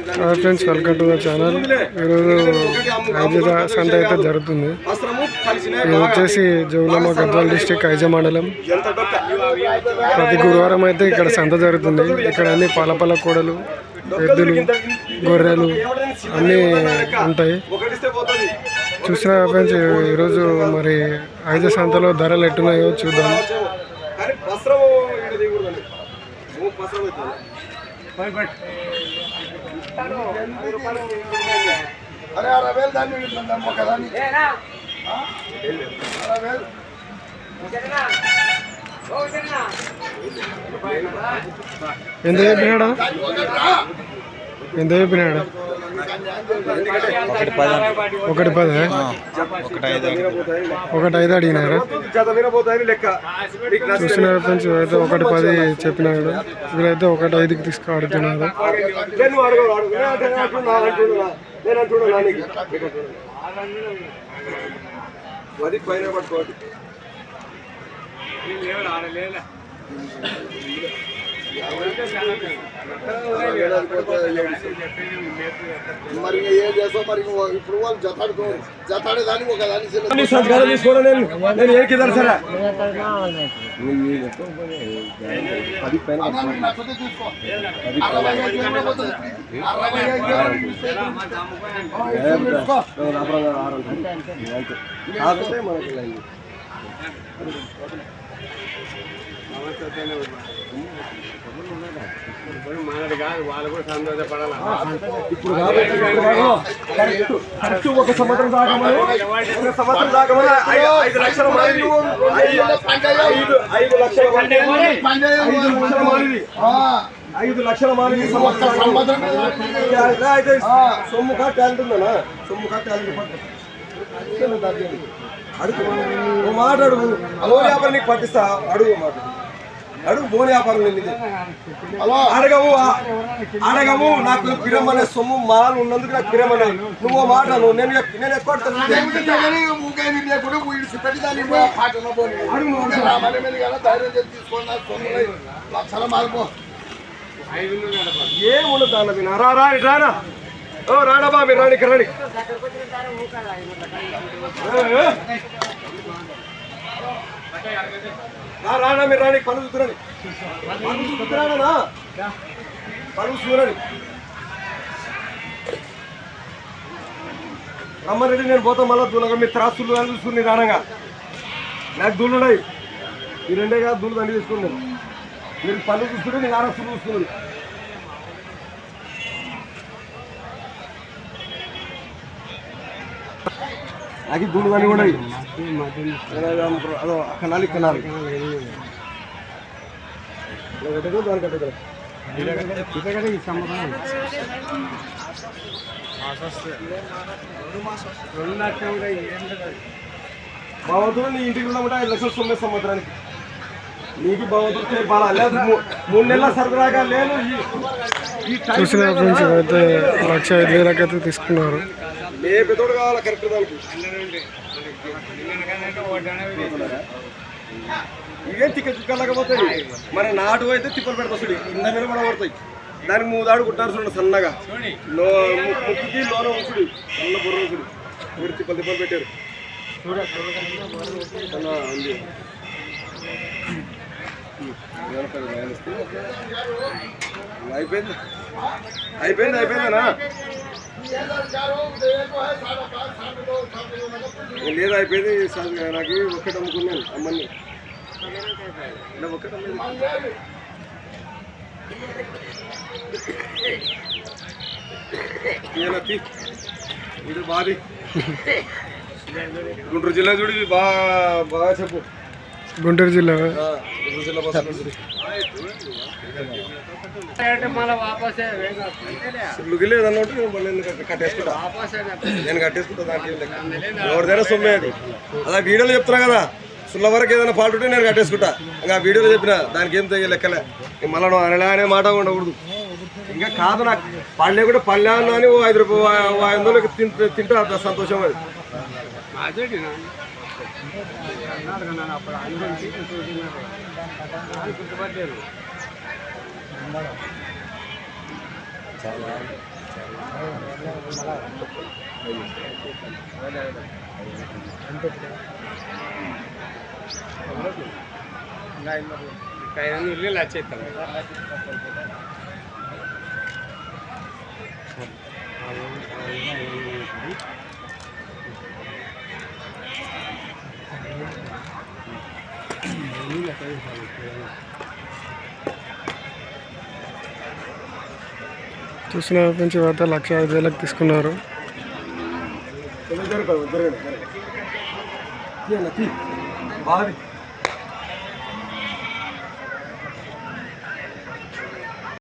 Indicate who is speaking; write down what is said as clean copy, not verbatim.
Speaker 1: Hi friends, welcome to the channel. ఈరోజు ఐజ సంత అయితే జరుగుతుంది. ఇది వచ్చేసి జోగులాంబ గద్వాల డిస్టిక్ ఐజ మండలం. ప్రతి గురువారం అయితే ఇక్కడ సంత జరుగుతుంది. ఇక్కడ అన్ని పాలపల్ల కోడలు, ఎద్దులు, గొర్రెలు అన్నీ ఉంటాయి. చూసిన ఫ్రెండ్స్, ఈరోజు మరి ఐజ సంతలో ధరలు ఎట్టున్నాయో చూద్దాం. ఎంత చెప్పినాడా? ఎంత చెప్పినాడా? 1.10. 1.5 అడిగినారా? చూస్తున్నారు ఫ్రెండ్స్, అయితే 1.10 చెప్పినాడు. వీళ్ళైతే 1.5కి తీసుకు అడుగుతున్నారు.
Speaker 2: మరి ఏం చేస్తావు? మరి ఇప్పుడు వాళ్ళు జతాడేదాన్ని ఒక దాన్ని సంస్కారం తీసుకోవడం నేను ఏ కింద సరే ఇప్పుడు కరెక్ట్ ఒక సంవత్సరం దాకా 5 లక్షల మాలిది, 5 లక్షల మాలిది అయితే సొమ్ము కా టాలెంట్ ఉందనా? సొమ్ము కా టాలెంట్ అడుగు మాట, అడుగు. హలో వ్యాపారం నీకు పట్టిస్తా, అడుగు మాట, అడుగు. బోని వ్యాపారం అడగము. నాకు పిరమనే సొమ్ము మాలు ఉన్నందుకు నాకు పిరమనే. నువ్వు మాట నేను ఎక్కువ ఏముండదు అన్న. మీరు రానా? ఓ రాడబా, మీరు రాని ఇక్కడ రాని. రానా, మీరు రాని. పనులు చూస్తున్నాను, పనులు చూడండి. రమ్మరెడ్డి, నేను పోతాం మళ్ళీ దూలంగా. మీరు త్రాసులు అని చూసుకుని రానంగా. నాకు దూళ్ళు ఉన్నాయి, ఈ రెండే కాదు దూళ్ళు దండి తీసుకున్నాను. మీరు పనులు చూస్తుంటే నేను ఆరస్తులు చూస్తున్నాను. నాకు దూళ్ళు కానీ కూడా అదో కనాలి కనాలి భగవంతుడు నీ ఇంటికి ఉన్నామంటే 5 లక్షలు సొమ్మే సంవత్సరానికి. నీకు భగవంతుడు బాగా లేదు. 3 నెలల సరదాగా లేదు.
Speaker 1: చూసిన ఫ్రెండ్స్, అయితే 1,05,000 అయితే తీసుకున్నారు.
Speaker 2: ఏ పెద్దోడు కావాలా కరెక్ట్ దానికి? ఇవేం తిక్కలేకపోతాయి. మన నాటు అయితే తిప్పలు పెడతాడు, ఇంత మీద కూడా పడతాయి. దానికి 3 దాడు కుట్టారు చూడండి సన్నగా. ముక్కుకి లోన ఉంచుడు, సన్న బుర్ర ఉంచుడు. మీరు తిప్పలు పెట్టారు. అయిపోయిందనా? లేదు, అయిపోయింది. నాకు ఒక్కటి అమ్ముకున్నాను, అమ్మని ఒక్కటి అమ్మేది. ఇది బాది గుంటూరు జిల్లా చూడు, బాగా చెప్పు.
Speaker 1: గుంటూరు జిల్లా
Speaker 2: లేదు అన్నట్టు కట్టేసుకుంటా. నేను కట్టేసుకుంటా. దానికి ఎవరిదైనా సొమ్మే అది. అలా వీడియోలో చెప్తున్నా కదా, సుల్ల వరకు ఏదైనా ఫాల్ట్ ఉంటే నేను కట్టేసుకుంటా. ఇంకా వీడియోలో చెప్పిన దానికి ఏం తెగ లెక్కలే. మళ్ళీ అనలే అనే మాట ఉండకూడదు. ఇంకా కాదు, నాకు పళ్ళే కూడా పల్లె అన్నా అని 5 రూపాయలు 500 తింటే అంత సంతోషం అది.
Speaker 1: ఇల్లు వచ్చేస్తాను చూసిన నుంచి వద్ద 1,05,000 తీసుకున్నారు.
Speaker 2: బాగా